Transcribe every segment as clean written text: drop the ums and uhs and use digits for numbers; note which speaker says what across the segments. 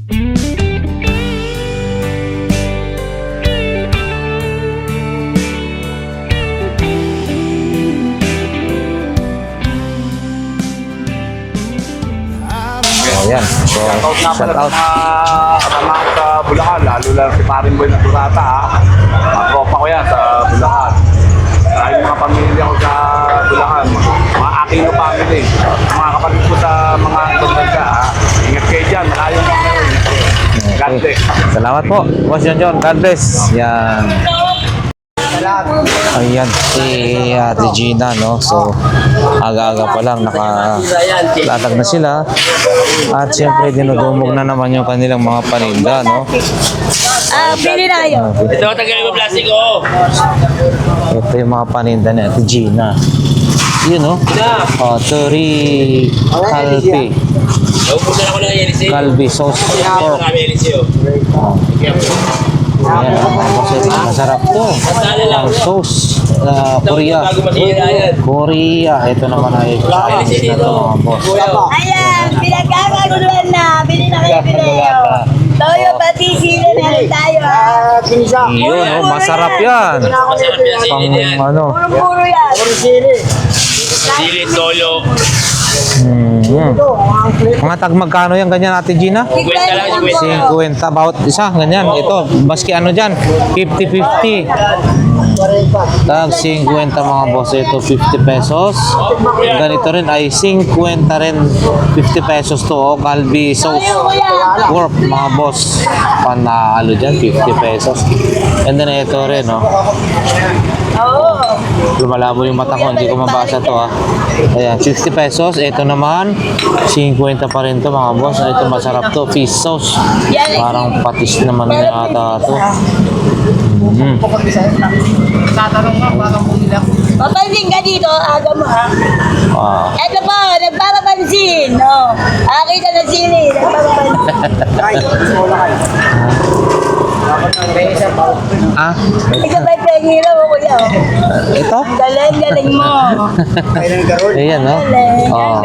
Speaker 1: Ayan, so shout out.
Speaker 2: Kasama ko sa Bulacan, lalo lang si Paring Boy na Turata ha. Mga tropa ko yan sa Bulacan. Ay mga pamilya ko sa Bulacan, mga Aquino family, mga kapatid ko sa mga ibang bansa ha. Ingat kayo dyan, malayong mga kayo. God bless.
Speaker 1: Salamat po, Boss John. God bless. Yan. Ayan, si Ate Gina, no? So, aga-aga pa lang, nakalatag na sila. At siyempre, dinudumog na naman yung kanilang mga paninda, no?
Speaker 3: Pili na kayo.
Speaker 4: Ito, tagal yung plastic ko.
Speaker 1: Ito yung mga paninda ni Ate Gina. Yun, no? Tori Calvi.
Speaker 4: Naubusan ako ng LC.
Speaker 1: Calvi sauce pork.
Speaker 4: Kami LC, oh.
Speaker 1: Ayan, masarap to. Ang sauce, Korea.
Speaker 4: Bago masira yan.
Speaker 1: Korea. Ito naman ay Chinese na to, mga boss.
Speaker 3: Ayan, pinagkakaguluhan na. Bili na kayo, bili kayo. Toyo, pati sila meron tayo, ha?
Speaker 1: Yun, oh, masarap yan.
Speaker 4: Masarap yan,
Speaker 1: Pang
Speaker 4: sili yan.
Speaker 1: ano.
Speaker 3: Puro-puro yan.
Speaker 4: Sili, tolo.
Speaker 1: Mga tag magkano yan ganyan, Ate Gina?
Speaker 4: 50 lang, 50.
Speaker 1: 50 bawat isa, ganyan. Ito, baski ano dyan, 50-50. Tag 50 mga boss, ito 50 pesos. Ganito rin ay 50 rin, 50 pesos to, oh, Calvi sauce pork mga boss. Panalo dyan, 50 pesos. And then ito rin, oh.
Speaker 3: Oo.
Speaker 1: Lumalabo yung mata ko, hindi ko mabasa to, ha. Ayan, 50 pesos. Ito naman, 50 pa rin to mga boss. Ito masarap to, fish sauce. Parang patis naman yata to.
Speaker 3: Papansin ka dito, aga mo, ha?
Speaker 1: Ah.
Speaker 3: Ito po, nagpapapansin. No. Akita na sili, nagpapapansin.
Speaker 1: Ah,
Speaker 3: Ikaw ba'y pengiro mo, kuya?
Speaker 1: ito?
Speaker 3: Galing, galing mo.
Speaker 1: Ayan, no? Oh,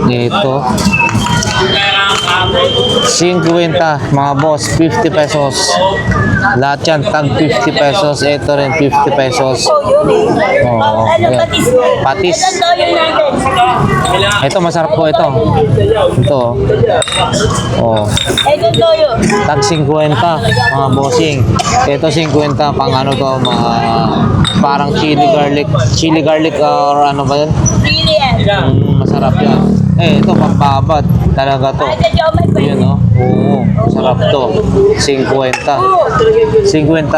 Speaker 1: ito. 50 mga boss, 50 pesos. Lahat yan, tag 50 pesos. Ito rin, 50 pesos. Oo,
Speaker 3: Ano,
Speaker 1: ayan.
Speaker 3: patis?
Speaker 1: Patis.
Speaker 3: Ito, toyo natin.
Speaker 1: Ito, masarap po ito. Ito. Oh.
Speaker 3: Ito, toyo.
Speaker 1: Tag 50, mga bossing. Ito 50, pang ano to, mga parang chili garlic or ano ba yun?
Speaker 3: Sili yan.
Speaker 1: Masarap yan. Eh, ito pampabad. Talaga to.
Speaker 3: Ito, jomay pa
Speaker 1: Yun, no? Oo, masarap to. 50. 50, 50.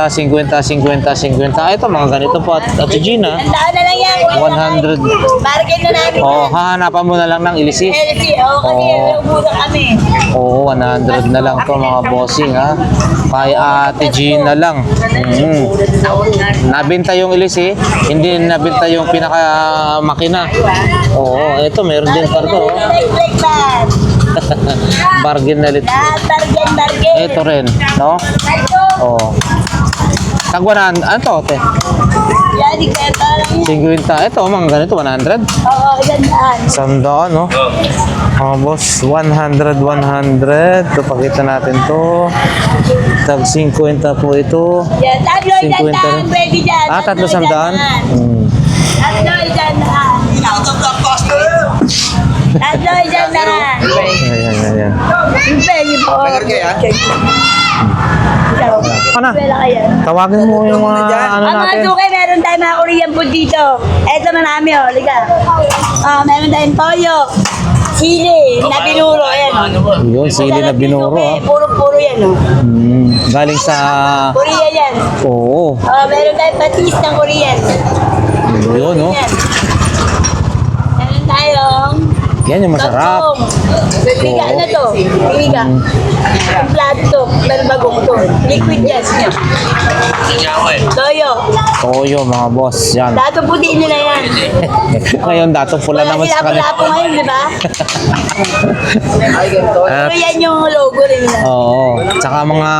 Speaker 1: Ito, mga ganito po. At Gina,
Speaker 3: Tandaan na lang yan.
Speaker 1: 100.
Speaker 3: Bargain na namin.
Speaker 1: Oh, hahanapan mo na lang ng ilisi.
Speaker 3: LC, kasi ubusan kami.
Speaker 1: Oo, 100 na lang to mga bossing, ha. Kay Ate Gina lang. Nabenta yung ilisi, hindi nabenta yung pinaka makina. Oo, ito meron din pa to.
Speaker 3: Like that.
Speaker 1: Bargain na lit.
Speaker 3: Bargain, bargain.
Speaker 1: Ito rin, no? Oo. Tagwanan, ano to, te?
Speaker 3: Yan, di kaya parang
Speaker 1: 50. Ito, mga ganito, 100.
Speaker 3: Oo, gandaan.
Speaker 1: Sandaan, no? Mga boss, 100. Ito, pakita natin to. Tag 50 po ito.
Speaker 3: Yan, tatlo
Speaker 1: 50
Speaker 3: gandaan.
Speaker 1: rin.
Speaker 3: Pwede dyan.
Speaker 1: Ah, tatlo sandaan?
Speaker 3: Tatlo gandaan. Tatlo gandaan.
Speaker 1: Ayan.
Speaker 3: Pwede po.
Speaker 1: Ano?
Speaker 3: Wala kaya.
Speaker 1: Tawagin mo yung mga ano
Speaker 3: Ang mga
Speaker 1: natin.
Speaker 3: suki, meron tayong mga Korean food dito. Eto marami, oh. Liga. Meron tayong toyo. Sili na binuro, ayan.
Speaker 1: Yun, sili na binuro, ha.
Speaker 3: Puro-puro yan, oh.
Speaker 1: Galing sa...
Speaker 3: Korea yan.
Speaker 1: Oo.
Speaker 3: Meron tayong patis ng Korean.
Speaker 1: Yun, no?
Speaker 3: Yan. Meron tayong
Speaker 1: Yan yung masarap.
Speaker 3: Liga, ano to? Liga. Plato. Meron bagong to. Liquid yan. Toyo.
Speaker 1: Toyo, mga boss. Yan.
Speaker 3: Dato puti nila yan.
Speaker 1: Ngayon, dato pula naman sa kanila.
Speaker 3: Lapo ngayon, di ba?
Speaker 1: At,
Speaker 3: Pero yan yung logo rin nila.
Speaker 1: oo. Tsaka mga...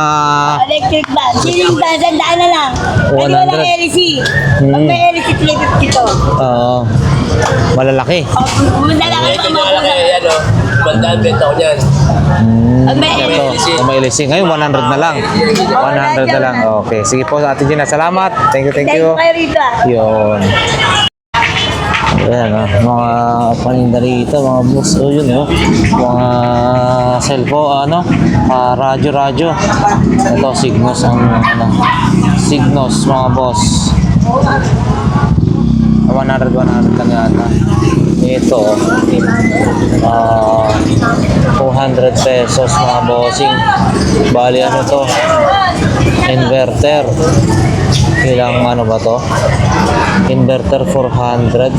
Speaker 3: Electric ban. Ceiling ban, sandaan na lang. Pwede
Speaker 1: 100.
Speaker 3: walang LC. Pag may LC, 350 to.
Speaker 1: Oo. Malalaki.
Speaker 3: Pumunta lang kayo
Speaker 4: Ito
Speaker 3: mga
Speaker 4: niya lang
Speaker 3: magulang.
Speaker 4: eh, ano, bandaan, benta ko niyan.
Speaker 3: Pag may
Speaker 1: Ito.
Speaker 3: LC,
Speaker 1: LSC. Ngayon, 100 na lang. 100 na lang. Okay. Sige po, Ate Gina. Salamat. Thank you, thank
Speaker 3: Thank
Speaker 1: you.
Speaker 3: you kayo rito ah.
Speaker 1: Yun. Ayan, mga paninda rito, mga boss. O, yun, oh. Mga cellphone, radyo. Ito, Signos ang, Signos, mga boss. 100 lang yata. Ito, 200 pesos, mga bossing. Bali, ano to? Inverter. Ilang ano ba to? Inverter 400.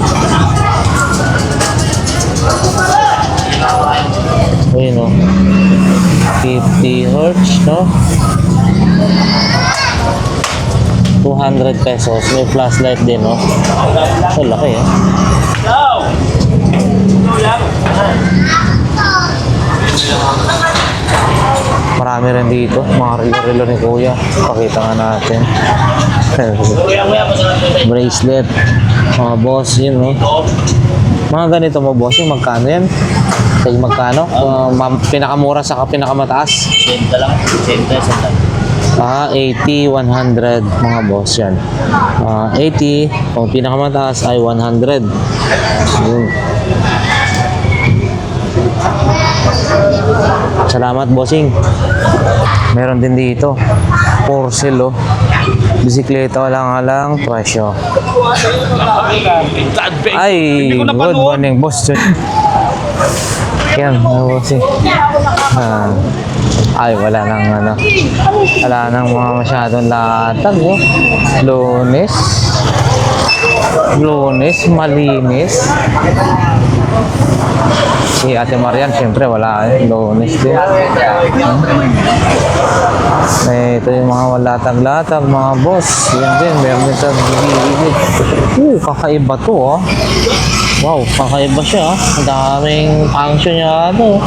Speaker 1: Ayun o. 50 hertz, no? 200 pesos. May flashlight din, no? So, laki, eh. Marami rin dito. Mga rilo-rilo ni Kuya. Pakita nga natin. Bracelet. Mga boss, yun, no? Mga ganito mo, boss, yung magkano yan? Kaya magkano? Pinakamura sa pinakamataas?
Speaker 4: 80 lang. 80 lang.
Speaker 1: 80, 100 mga boss yan. 80, kung pinakamataas ay 100. Yun. Salamat, bossing. Meron din dito. Porcel, oh. Bisikleta, walang presyo. Ay, good morning, boss. Yan, bossing. Ay, wala nang mga masyadong latag, oh. Lunes, malinis. Si Ate Marian, siyempre, wala Lunes din. Ito yung mga walatag-latag, mga boss. Yan din, meron din sa gilid. Kakaiba to, oh. Wow, kakaiba siya, oh. Ang daming function niya, ito.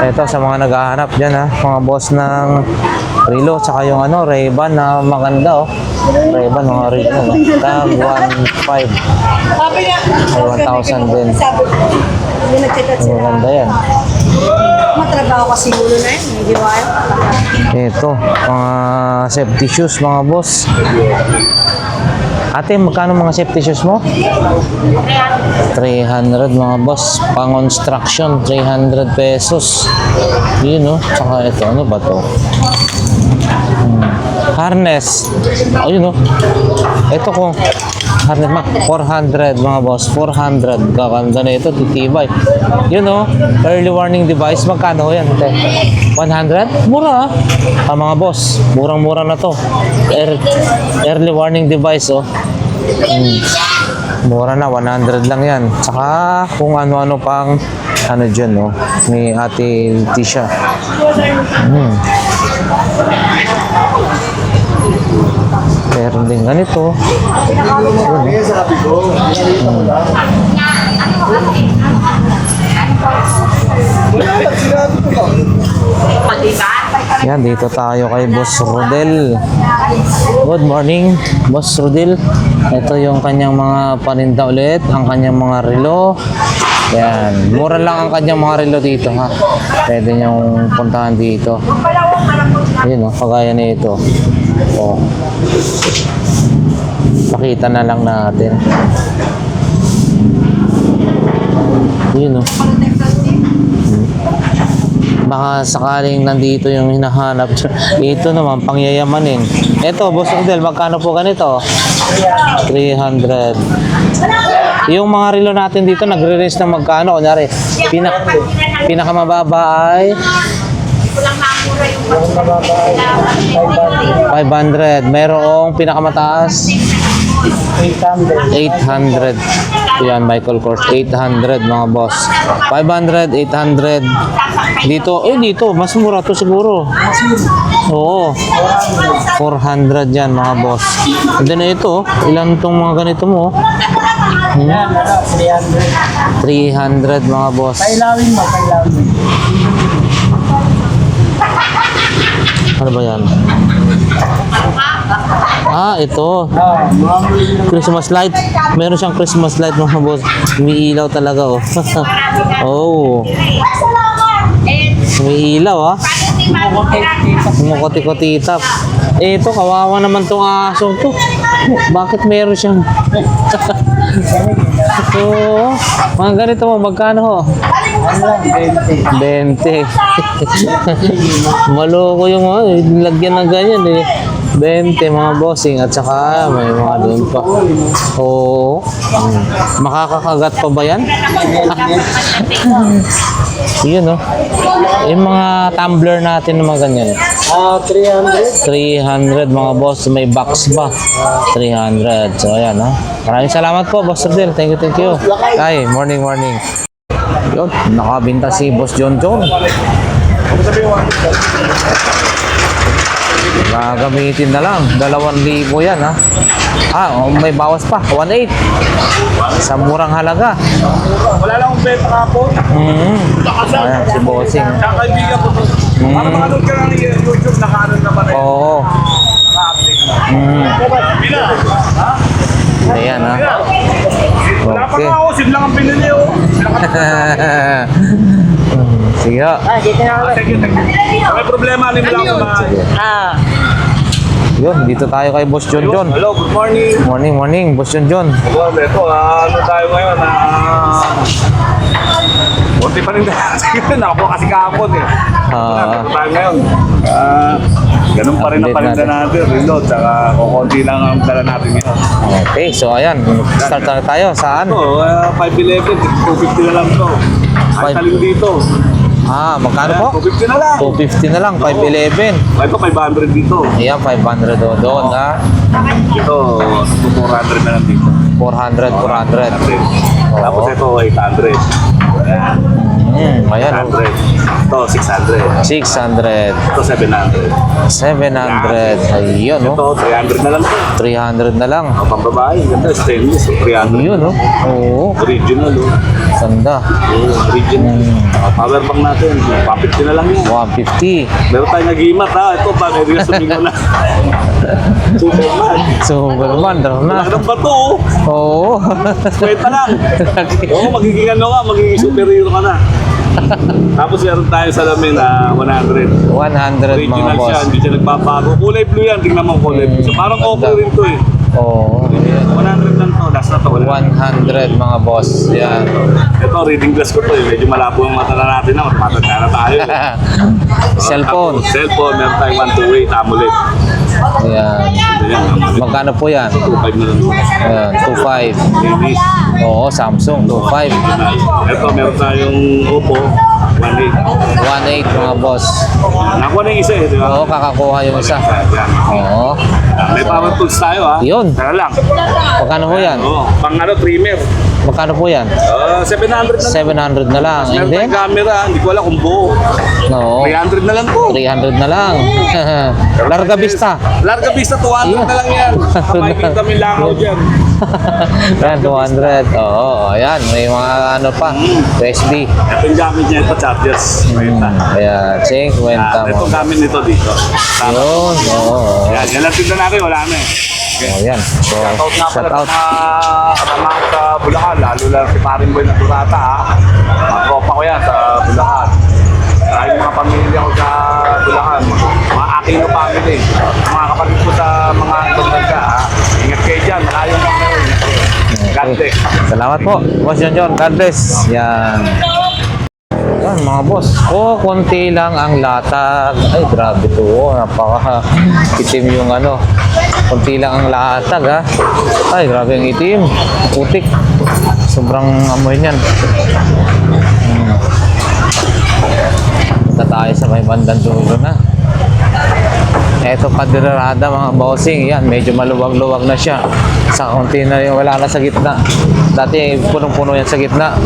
Speaker 1: Ito sa mga naghahanap dyan, ha, mga boss ng Rilo, tsaka yung Ray-Ban na maganda, oh. Ray-Ban, mga Rilo, no? Tag 1.5. Ay, 1,000 din. Maganda yan.
Speaker 3: Matrabaho kasi ulo na yun. Hindi ba kayo?
Speaker 1: Ito, mga safety shoes, mga boss. Ate, magkano mga safety shoes mo? 300, mga boss. Pang-construction, 300 pesos. Yun, no? Tsaka ito, ano ba to? Harness. Ayun, no? Ito ko. Harness, 400, mga boss. 400. Kakanda na ito, titibay. Yun, no? Early warning device. Magkano yan, ate? 100? Mura, mga boss. Murang-mura na to. Early warning device, oh. Mura na, 100 lang yan. Saka kung ano-ano pang dyan, no? Ni Ate Tisha. Meron din ganito. Yan, dito tayo kay Boss Rodel. Good morning, Boss Rodel. Ito yung kanyang mga paninda ulit, ang kanyang mga relo. Yan, mura lang ang kanyang mga relo dito, ha. Pwede niyong puntahan dito. Yun, oh, kagaya nito. Oh. Pakita na lang natin. Yun, oh. Baka sakaling nandito yung hinahanap. Ito naman, pangyayamanin. Ito, Boss Odel, magkano po ganito? 300. Yung mga relo natin dito, nagre-range ng magkano? Kunyari, pinakamababa ay 500. Merong pinakamataas 800. Yan, Michael Kors, 800, mga boss. 500, 800. Dito, dito, mas mura to siguro. Oo. 400 yan, mga boss. And then ito, ilan tong mga ganito mo? 300, mga boss.
Speaker 5: Pailawin mo, pailawin.
Speaker 1: Ano ba yan? Ito. Christmas light. Meron siyang Christmas light, mga boss. Umiilaw talaga, oh. Oh. May ilaw, ah. Kumukuti-kutitap. Eh, ito, kawawa naman tong asong to. Bakit meron siyang... Oo. Mga ganito mo, magkano ho? 20. Maloko yung mga, lagyan ng ganyan eh. 20 mga bossing at saka may mga doon pa. Oo. Makakakagat pa ba yan? Yun, no? Yung mga tumbler natin na mga ganyan.
Speaker 5: 300.
Speaker 1: 300 mga boss. May box ba? 300. So, ayan, no? Maraming salamat po, Boss Rodel. Thank you. Ay, morning. Yun, nakabinta si Boss John. Gagamitin na lang. 2,000 yan, ha? May bawas pa. 1,800. Sa murang halaga.
Speaker 2: Wala lang akong benta kapon.
Speaker 1: Ayan, si Bossing.
Speaker 2: Kakaibigan ko to. Para makanood ka lang ng YouTube, nakaanood naman eh.
Speaker 1: Oo.
Speaker 2: Naka-update. Bila. Ha?
Speaker 1: Ayan, ha?
Speaker 2: Wala pa
Speaker 1: Okay.
Speaker 2: nga ako, sim lang ang pinili oh.
Speaker 1: Sige.
Speaker 3: Dito na ako.
Speaker 2: Thank you. May problema, alim lang ako na.
Speaker 1: Yun, dito tayo kay Boss John.
Speaker 2: Hello, good morning.
Speaker 1: Morning, Boss John.
Speaker 2: Well, ito, ano tayo ngayon? Bunti pa rin tayo. Nakapo kasi kahapon eh. Ito tayo ngayon. Ganun pa rin ang palinda natin. Reload, saka kukunti lang ang dala natin ngayon.
Speaker 1: Okay, so ayan, start na tayo. Saan?
Speaker 2: Ito, 511, 250 na lang to. Ay, taling dito.
Speaker 1: Magkano po?
Speaker 2: 250 na lang.
Speaker 1: 250 na lang, 511.
Speaker 2: Ito, 500 dito.
Speaker 1: Ayan, 500 doon, ha?
Speaker 2: Ito, 400 na lang dito.
Speaker 1: 400.
Speaker 2: Tapos ito, 800.
Speaker 1: Ayan,
Speaker 2: 100. Ito, 600.
Speaker 1: 600.
Speaker 2: Ito, 700.
Speaker 1: 700. Ayun, no?
Speaker 2: Ito, 300 na lang to.
Speaker 1: 300 na lang.
Speaker 2: Ang pambabae, ganda, stainless, 300.
Speaker 1: Ayun, no? Oo,
Speaker 2: Original, oh.
Speaker 1: ganda.
Speaker 2: Original. Power bank natin, 150 na lang yan.
Speaker 1: 150.
Speaker 2: Meron tayong nag-imat, ha? Ito, pa, may rin sa bingo na. Superman.
Speaker 1: Superman, daw na.
Speaker 2: Wala ng bato, oh.
Speaker 1: Oo.
Speaker 2: Kwenta lang. Oo, magiging ano ka, magiging superhero ka na. Tapos meron tayo salamin na 100.
Speaker 1: 100 mga
Speaker 2: Original siya,
Speaker 1: boss.
Speaker 2: hindi siya nagbabago. Kulay blue yan, tingnan mo kulay blue. So, parang okay rin to eh.
Speaker 1: Oo.
Speaker 2: 100 lang to, last na to.
Speaker 1: 100 mga boss. Yan.
Speaker 2: Ito, reading glass ko to eh. Medyo malabo yung mata na natin na, matanda na tayo eh.
Speaker 1: Cellphone.
Speaker 2: Tapos, cellphone, meron tayong 128 AMOLED.
Speaker 1: Yan.
Speaker 2: Ito yan, AMOLED.
Speaker 1: Magkano po yan?
Speaker 2: 2.5 na lang.
Speaker 1: Ayan, 2.5.
Speaker 2: Ladies.
Speaker 1: Oo, Samsung, 2.5.
Speaker 2: Ito, meron tayong Oppo, 1.8.
Speaker 1: 1.8 mga boss.
Speaker 2: Nakuha na yung isa eh, di ba?
Speaker 1: Oo, kakakuha yung isa.
Speaker 2: Yan.
Speaker 1: Oo.
Speaker 2: May power tools tayo ha.
Speaker 1: Yun.
Speaker 2: Tara lang.
Speaker 1: Magkano po yan?
Speaker 2: Oo, pang ano, trimmer.
Speaker 1: Magkano po yan?
Speaker 2: 700 na lang.
Speaker 1: 700 na lang.
Speaker 2: Meron
Speaker 1: Hindi?
Speaker 2: tayong camera, hindi ko alam kung buo.
Speaker 1: Oo.
Speaker 2: 300 na lang po.
Speaker 1: 300 na lang. Larga Vista.
Speaker 2: Larga Vista, 200 na lang yan. Makikita mo yung langaw dyan.
Speaker 1: Yan, 200. Oo, ayan. May mga ano pa. USB.
Speaker 2: Ito yung gamit niya, ito chargers.
Speaker 1: Ayan, 50
Speaker 2: Ito
Speaker 1: mo.
Speaker 2: gamit nito dito.
Speaker 1: Yun, oo.
Speaker 2: Yan, yan lang tignan natin, wala na eh.
Speaker 1: Oh, yan. So,
Speaker 2: Shoutout nga
Speaker 1: shout
Speaker 2: pala
Speaker 1: out.
Speaker 2: sa mga sa Bulacan, lalo lang si Paring Boy na Turata ha. Mga tropa ko yan sa Bulacan. Saka yung mga pamilya ko sa Bulacan, mga Aquino family, mga kapatid ko sa mga ibang bansa ha. Ingat kayo dyan, malayo mga kayo. God bless.
Speaker 1: Salamat po, Boss John. God bless. Yan. Yan mga boss. Konti lang ang latag. Ay, grabe to. Napaka itim yung ano. Konti lang ang latag ha. Ay, grabe ang itim. Putik. Sobrang amoy niyan. Punta tayo sa may bandang dulo na. Eto Padirarada mga bossing. Yan, medyo maluwag-luwag na siya. Sa konti na yung wala na sa gitna. Dati punong-puno yan sa gitna.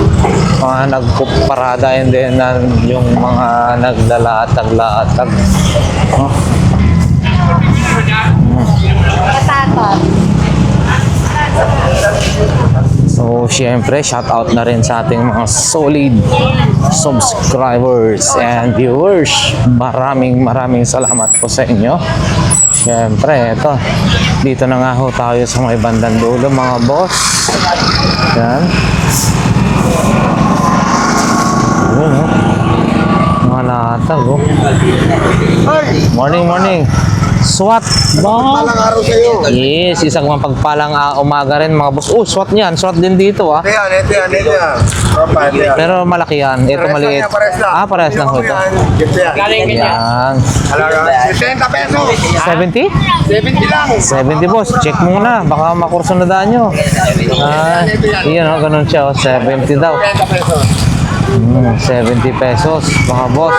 Speaker 1: Mga nagpuparada and then yung mga naglalatag-latag. Oh. So, syempre, shout out na rin sa ating mga solid subscribers and viewers. Maraming salamat po sa inyo. Syempre, ito. Dito na nga ho tayo sa may bandang dulo, mga boss. Yan. Ayun, oh. Mga lahat. Latag, oh. Morning, morning. SWAT ba?
Speaker 5: araw sa'yo.
Speaker 1: Yes, isang mapagpalang umaga rin mga boss. Oh, SWAT yan. SWAT din dito ah.
Speaker 5: Ito yan. Tropa, ito yan.
Speaker 1: Pero malaki yan. Ito maliit. Parehas lang ho ito.
Speaker 5: Ito yan.
Speaker 1: Yan.
Speaker 5: Alaga, 60 pesos.
Speaker 1: 70?
Speaker 5: 70 lang.
Speaker 1: 70 boss. Check muna. Baka makurso na daan nyo. Yan oh, ganun siya oh. 70 daw.
Speaker 5: 70 pesos.
Speaker 1: 70 pesos mga boss.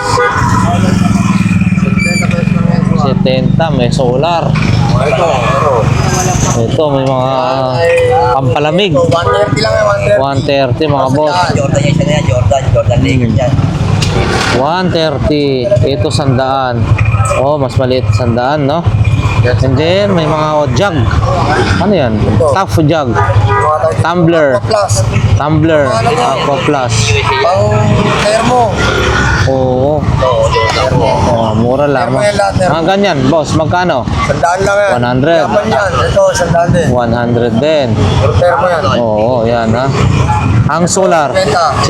Speaker 1: 70 may solar. Ito may mga pampalamig.
Speaker 5: 130 lang yan,
Speaker 1: 130 mga boss.
Speaker 4: Jordan yan siya na yan. Jordan Lakers yan.
Speaker 1: 130. Ito 100. Oh, mas maliit 100 no? And then may mga jug. Ano yan? Tough jug. Tumbler.
Speaker 5: Plus,
Speaker 1: Tumbler. Aqua Plus.
Speaker 5: pang thermo.
Speaker 1: Oo. Oh, mura lang.
Speaker 5: Thermo yan lahat, thermo.
Speaker 1: Mga ganyan, boss. Magkano?
Speaker 5: 100 lang yan.
Speaker 1: 100.
Speaker 5: Yaman yan. Ito, 100 din.
Speaker 1: 100 din.
Speaker 5: Puro thermo yan.
Speaker 1: Oo, yan ha. Ang solar, 50.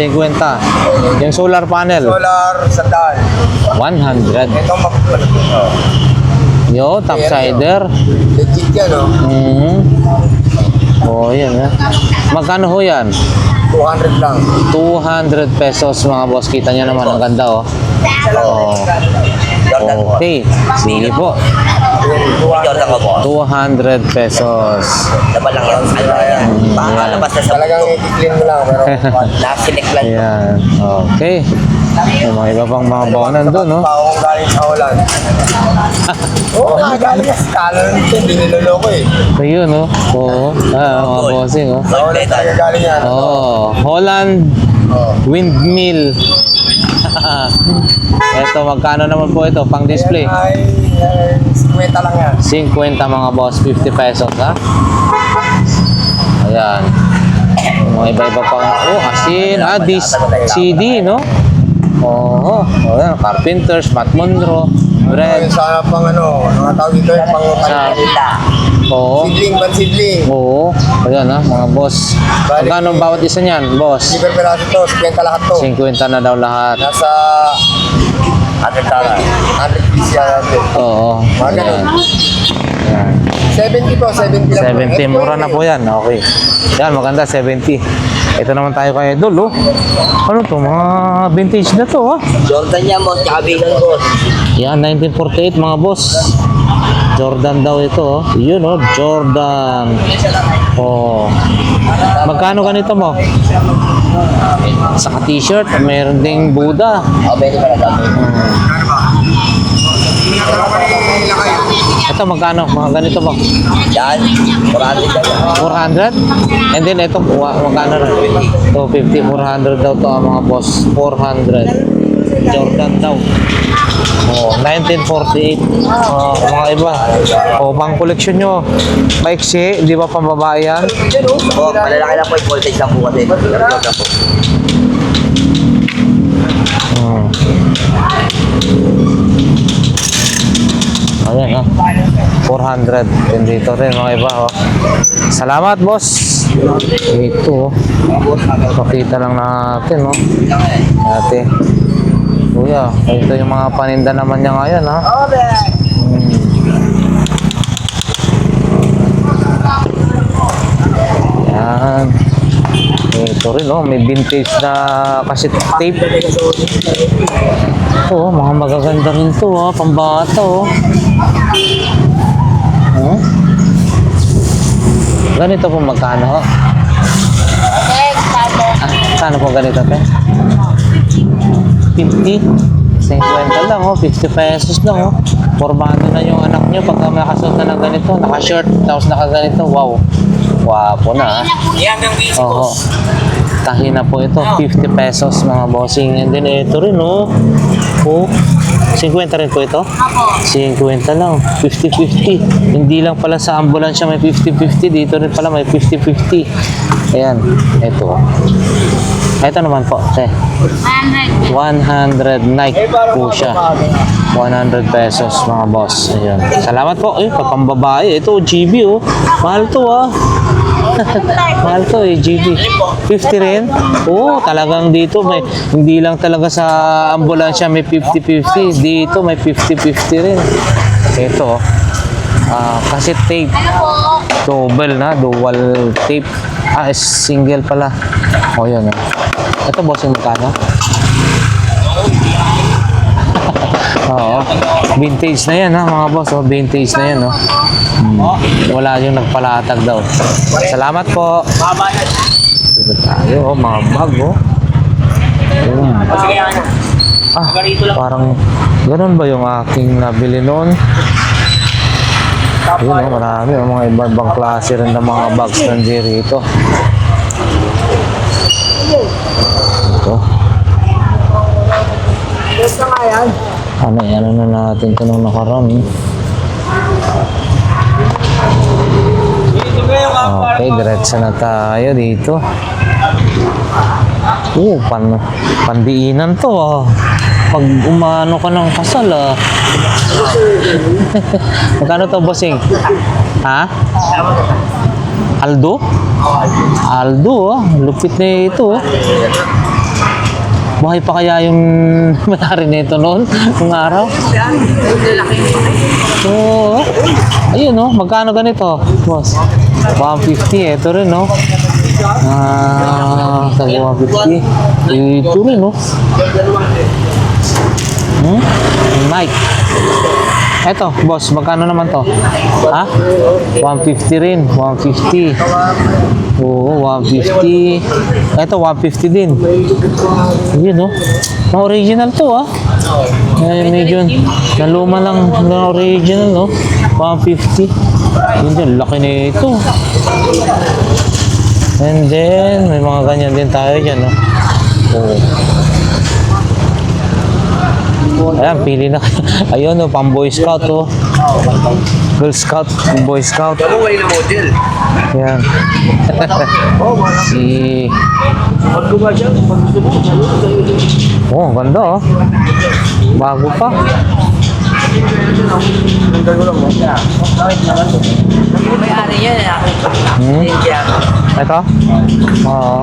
Speaker 1: Yung solar panel,
Speaker 5: Solar, 100.
Speaker 1: 100.
Speaker 5: Ito, mapapalit.
Speaker 1: Yo, topsider.
Speaker 5: Legit yan, oh.
Speaker 1: Oh, yan ha. Magkano ho yan?
Speaker 5: 200 lang.
Speaker 1: 200 pesos mga boss. Kita nyo naman, ang ganda oh. Oh. Okay. Sige po.
Speaker 4: Jordan ka po.
Speaker 1: 200 pesos.
Speaker 4: Dapat lang yan. Ano yan? Pakalabas na sa
Speaker 5: Talagang i-clean mo lang, pero
Speaker 4: Nasinik lang.
Speaker 1: Ayan. Okay. May mga iba pang mga bawanan doon, no?
Speaker 5: pa akong galing sa Holland. Oo, galing sa Scala nito, hindi niloloko eh.
Speaker 1: Ayun, no? Oo. Mga bossing, oh.
Speaker 5: Sa Holland tayo galing yan.
Speaker 1: Oh, Holland Windmill. Ito, magkano naman po ito? Pang display.
Speaker 5: Ay, 50 lang yan.
Speaker 1: 50 mga boss, 50 pesos, ha? Ayan. Mga iba-iba pang, oh, asin, CD, no? Oo, ayan, Carpenters, Matt Monroe,
Speaker 5: Ayun,
Speaker 1: Bread.
Speaker 5: sana pang ano, mga tawag dito yung pang
Speaker 1: Sa, oo,
Speaker 5: sidling, pansidling.
Speaker 1: oo, ayan ha, mga boss. Magkano bawat isa niyan, boss?
Speaker 5: Liber peraso to, 50 lahat to.
Speaker 1: 50 na daw lahat.
Speaker 5: Nasa 100 piece yan natin.
Speaker 1: Oo,
Speaker 5: Mga ganun.
Speaker 1: ayan.
Speaker 5: 70 po, 70 lang.
Speaker 1: 70, mura na po yan. Okay. Yan, maganda, 70. Ito naman tayo kay Idol, oh. Ano to, mga vintage na to, oh.
Speaker 4: Jordan yan boss. Tsaka vegan boss.
Speaker 1: Yan, 1948, mga boss. Jordan daw ito, oh. Yun, oh, Jordan. Oh. Magkano ganito mo? Saka t-shirt, mayroon ding Buddha.
Speaker 4: Pwede pa na dami.
Speaker 1: Ito, magkano? Mga ganito mo?
Speaker 4: Yan. 400 yan.
Speaker 1: 400? And then ito, magkano na? 250, 400 daw to mga boss. 400. Jordan daw. Oh, 1948. Oh, mga iba. Oh, pang collection nyo. Maiksi, di ba pambabae yan?
Speaker 4: Po, malalaki lang po yung voltage lang po kasi. Jordan po.
Speaker 1: Hmm. Ayan, oh. 400. Din dito rin, mga iba, oh. Salamat, boss. Ito, oh. Pakita lang natin, oh. Ate. Kuya, ito yung mga paninda naman niya ngayon, ha? Yan. Ito rin, oh. May vintage na cassette tape. Ito, oh. Mga magaganda rin to, oh. Pambata, oh. Oh. Ganito po magkano, oh. Saan po ganito, te? 50? 50 lang, oh. 50 pesos lang, oh. Formado na yung anak nyo pagka nakasuot na ng ganito. Naka-shirt, tapos naka-ganito. Wow. Wapo na, ha. Oo. Tahi na po ito. 50 pesos, mga bossing. And then, ito rin, oh. Oh. 50 rin po ito? 50 lang. 50-50. Hindi lang pala sa ambulansya may 50-50. Dito rin pala may 50-50. Ayan. Ito. Ito naman po. 100 Nike po siya. 100 pesos mga boss. Ayan. Salamat po. Ay, pambabae. Ito, GB oh. Mahal to ah. Mahal to eh, GB. 50 rin? Oo, talagang dito may, hindi lang talaga sa ambulansya may 50-50. Dito may 50-50 rin. Ito, kasi tape. Double na, dual tape. Single pala. O yun. Ito bossing magkano? Oo. Vintage na yan ha mga boss. Oh. Vintage na yan. Oh. Wala yung nagpalatag daw. Salamat po. Dito tayo. Oh, mga bag. Oh. Parang ganun ba yung aking nabili noon? Yun, oh, marami. Oh, mga ibang klase rin ng mga bags ng Jerry ito. Ito. Ano na natin ito nung nakaraan. Okay, diretso na tayo dito. Pandiinan to ah. Pag umano ka ng kasal ah. Magkano to bossing? Ha? Aldo? Aldo ah. Lupit na ito ah. Buhay pa kaya yung may-ari nito noon, nung araw? Oo. Ayun, no? Magkano ganito, boss? 150. Ito rin, no? Sa 150. Ito rin, no? Mic. Ito, boss, magkano naman to? Ha? 150 rin. 150. Oo, 150. Ito, 150 din. Yun, no? Mga original to, ah. Medyo naluma lang na original, no? 150. Yun dyan, laki na ito. And then, may mga ganyan din tayo dyan, no? Oo. Ayan, pili na. Ayun, no, pang Boy Scout, oh. Girl Scout, Boy Scout. Ayan. Oh, ganda, oh. Bago pa.
Speaker 4: May-ari yan.
Speaker 1: Ito? Oo.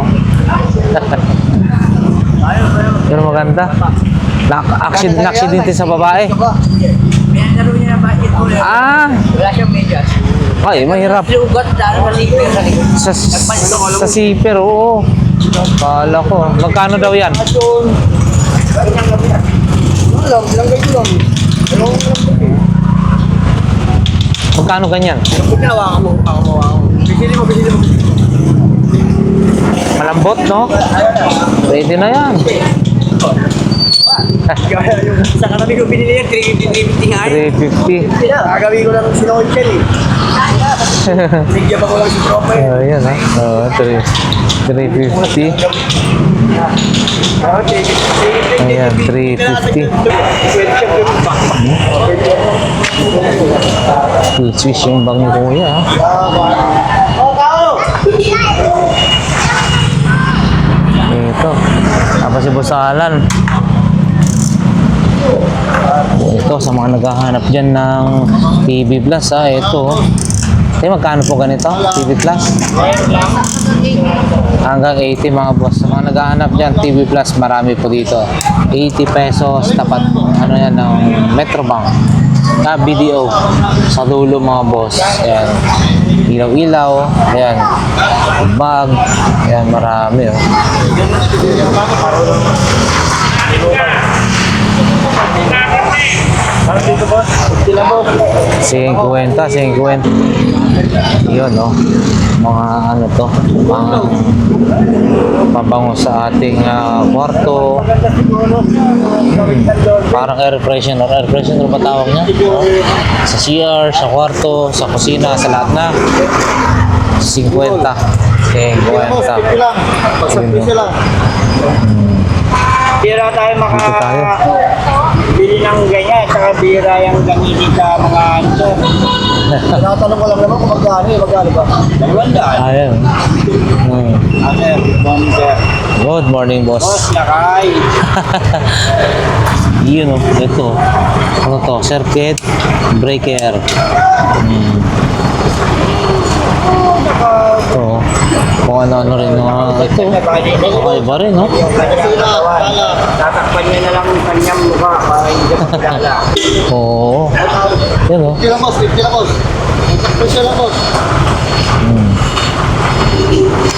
Speaker 1: Pero maganda. Naksidente sa babae.
Speaker 4: May naro niya na basketball. Wala siyang medyas.
Speaker 1: Ay, mahirap.
Speaker 4: Ugat dahil malipir sa likod.
Speaker 1: Sa zipper, oo. Kala ko. Magkano daw yan? Magkano ganyan? Malambot, no? Pwede na yan.
Speaker 4: Sa katabi ko binili yan, 350 nga.
Speaker 1: 350.
Speaker 5: Gagawin ko lang sinawin siya eh. Bigyan pa ko lang si tropa eh.
Speaker 1: Ayan, ha? 350. Ayan, 350. Swiss yung bang ni kuya, ha? Ito. Tapos si Busalan. Ito, sa mga naghahanap dyan ng TV Plus, ha? Ito. Magkano po ganito? TV Plus? Hanggang 80 mga boss. Sa mga naghahanap dyan, TV Plus, marami po dito. 80 pesos, tapat, ano yan, ng Metrobank. BDO. Sa dulo mga boss. Ayan. Ilaw-ilaw. Ayan. Bag. Ayan, marami, oh. 50. Yun, no? Mga ano to, mga pabango sa ating kwarto. Parang air freshener ba tawag niya? Sa CR, sa kwarto, sa kusina, sa lahat na 50.
Speaker 5: Bira tayo
Speaker 1: Dito tayo.
Speaker 5: bili ng ganyan, saka bira yung gamitin sa mga ano. Tinatanong ko lang naman kung magkano ba? 200.
Speaker 1: Ayan.
Speaker 5: Sir, morning sir.
Speaker 1: Good morning, boss.
Speaker 5: Boss, lakay.
Speaker 1: Yun, oh. Ito. Ano to? Circuit breaker. Oo. Kung ano-ano rin ito. Okay ba rin, no?
Speaker 5: Yung kanyang katawan. Tatakpan niya na lang yung kanyang mukha para hindi ka makilala.
Speaker 1: Oo. Yan, oh.
Speaker 5: Tira boss, tira boss. Takpan siya lang boss.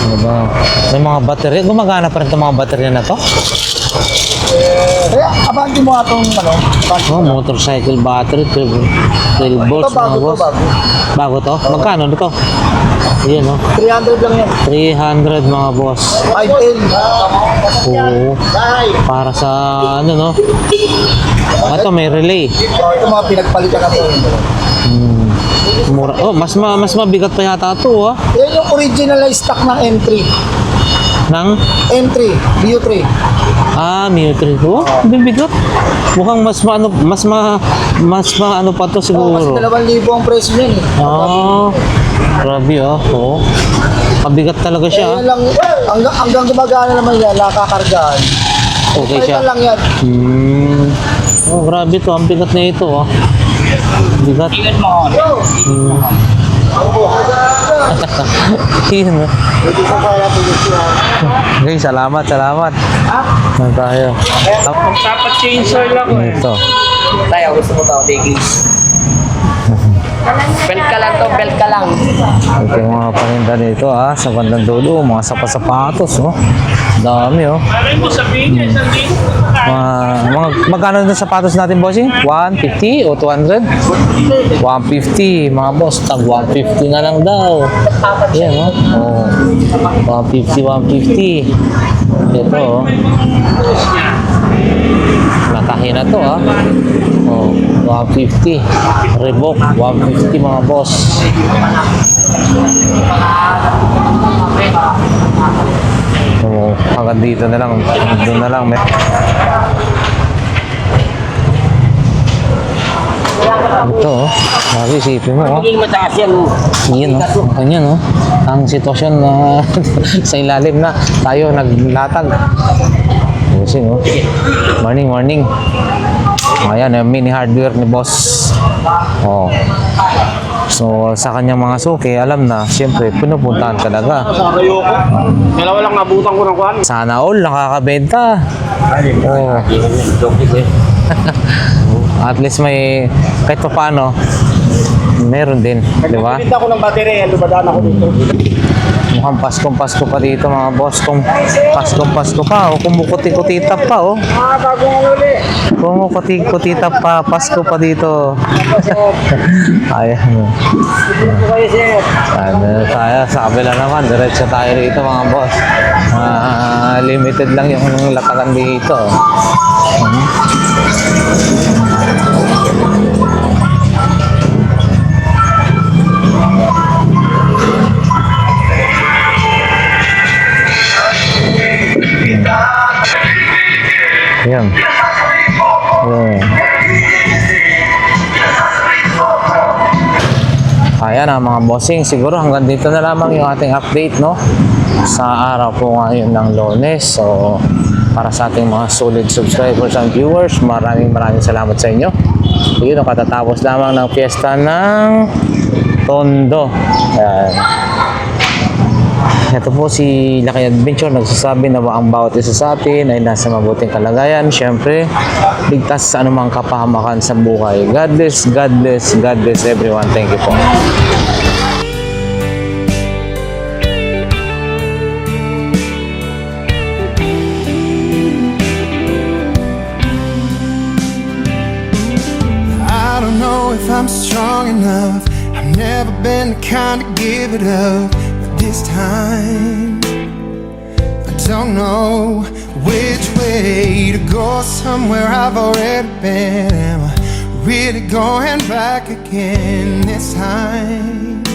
Speaker 1: Ano ba? May mga battery. Gumagana pa rin itong mga battery na to?
Speaker 5: Kaya, abanti mo atong ano?
Speaker 1: Oh, motorcycle battery. 12 volts,
Speaker 5: Ito bago
Speaker 1: mga
Speaker 5: to,
Speaker 1: boss.
Speaker 5: bago.
Speaker 1: Bago to? Magkano ito? Yan, oh.
Speaker 5: 300 lang yan.
Speaker 1: 300, mga boss.
Speaker 5: 5L.
Speaker 1: Oo. Para sa, ano, no? Ito, may relay.
Speaker 5: Ito mga pinagpalitan na to.
Speaker 1: Mura. Oh, mas mabigat pa yata ito, ah.
Speaker 5: Yan yung original na stock ng M3.
Speaker 1: Nang,
Speaker 5: M3, BU3.
Speaker 1: Mio 3. Oh, bibigat. Mukhang mas ano pa to
Speaker 5: Kasi
Speaker 1: siguro.
Speaker 5: 2,000 ang presyo niyan eh.
Speaker 1: Grabe, oh. Oo. Mabigat talaga siya.
Speaker 5: Yan lang, hanggang gumagana naman yan, nakakargaan.
Speaker 1: Okay siya.
Speaker 5: Palitan lang yan.
Speaker 1: Oh, grabe to. Ang bigat na ito, oh. Bigat. Yun, oh.
Speaker 5: Pwede sa kaya pagkasihan.
Speaker 1: Okay, salamat. Ano tayo?
Speaker 5: Dapat chainsaw lang
Speaker 1: Ito.
Speaker 4: Tayo, gusto mo tao, Daglies. Belt ka lang to, belt ka lang.
Speaker 1: Ito yung mga paninda dito, sa bandang dulo. Mga sapatos, oh. Dami, oh. Magkano na sapatos natin, bossing? 150 o 200? 150, mga boss. Tag 150 na lang daw. Yan, oh. 150. Ito, oh. Nakahin na to, Oh, 150. Reebok, 150, mga boss. So, hanggang dito na lang. Doon na lang. Ito, oh. Sabi, isipin mo, oh.
Speaker 5: Hindi mataas yan.
Speaker 1: Yan, oh. Ganyan, oh. Ang sitwasyon na sa ilalim na tayo naglatag. Busing, oh. Morning. Ayan, mini hardware ni boss. Oh. So, sa kanyang mga suki, alam na, siyempre, pinupuntahan talaga.
Speaker 5: Sa kayo ko. Dalawa lang nabutan ko ng kuhan.
Speaker 1: Sana all, nakakabenta. Oh. At least may, kahit pa paano, meron din, di ba?
Speaker 5: Pinta ko ng battery, lubadaan ako dito.
Speaker 1: Mukhang Pasko pa dito, mga boss. Kung Pasko pa, o kumukuti-kutita pa, oh.
Speaker 5: Bagong uli.
Speaker 1: Kumukuti-kutita pa, Pasko pa dito. Ayan.
Speaker 5: Dito kayo, sir.
Speaker 1: Ano tayo, sa kabila naman, diretso tayo rito, mga boss. Limited lang yung latagan dito. Yan. Ayan mga bossing, siguro hanggang dito na lamang yung ating update, no? Sa araw po ngayon ng Lunes. So, para sa ating mga solid subscribers and viewers, maraming salamat sa inyo. Yun, katatapos lamang ng piyesta ng Tondo. Ayan. Ito po si Lakay Adventure, nagsasabi na ang bawat isa sa atin ay nasa mabuting kalagayan. Siyempre, ligtas sa anumang kapahamakan sa buhay. God bless everyone. Thank you po.
Speaker 6: I don't know if I'm strong enough. I've never been the kind to give it up. This time I don't know which way to go. Somewhere I've already been. Am I really going back again this time?